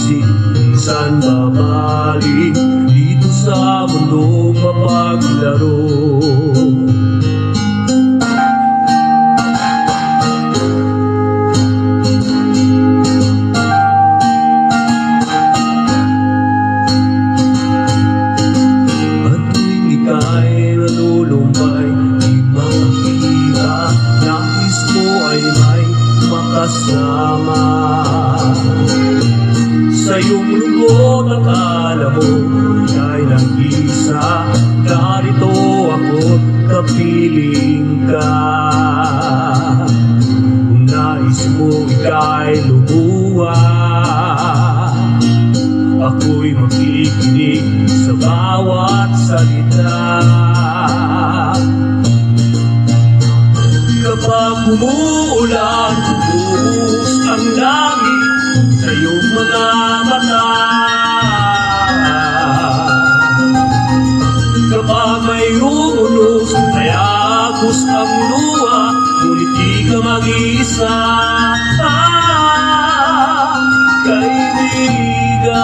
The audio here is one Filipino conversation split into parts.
isip, minsan babalik dito sa mundong mapaglaro. At tuwing ika'y nalulumbay, di makakita, nais mo ay may makasama. Sa iyong lungkot at alam mo, ika'y nag-isa, narito ako't kapiling ka. Kung nais mo ika'y lumuha, ako'y makikinig sa bawat salita. Kapag umuulan, buhos ang langit sa iyong mga mata. Kapag may umunos, ay agos ang luha, ngunit di ka mag-isa. Kaibigan,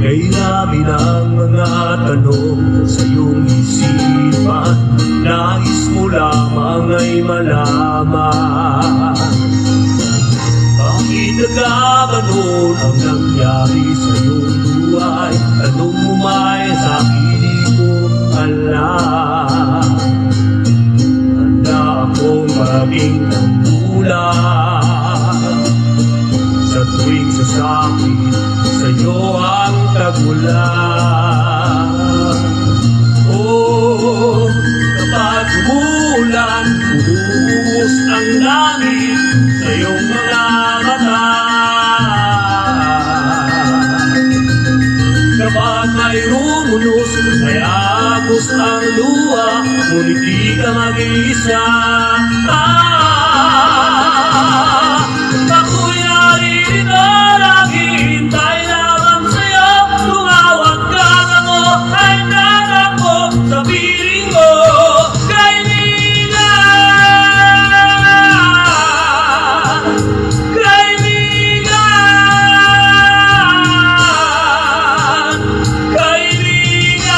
kay namin ang mga tanong sa iyong isipan, nais mo lamang ay malaman. Bakit nagkaganon ang nangyari sa iyong buhay? Tanong mo may sa akin di ko alam. Handa akong maging tanggulan sa tuwing sasakit sa iyo ang tagulan. Oh, kapag umulan, buhos ang langit sa iyong mga mata. Kapag may rumunos, ay agos ang luha, ngunit di ka mag-isa. Ako'y naririto, naghihintay lamang sa'yo. Tumawag ka na mo, ay nanak ko sa piling mo. Kaibigan, kaibigan, kaibigan.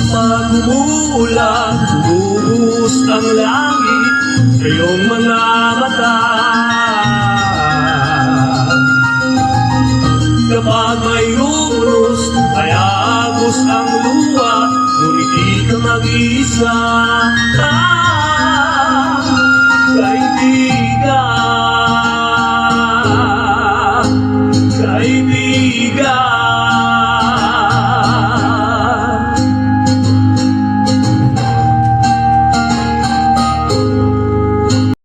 Kapag umuulan, buhos ang langit sa iyong mga mata. Kapag may rumunos, ay agos ang luha, ngunit di ka mag-isa. Kaibigan, kaibigan.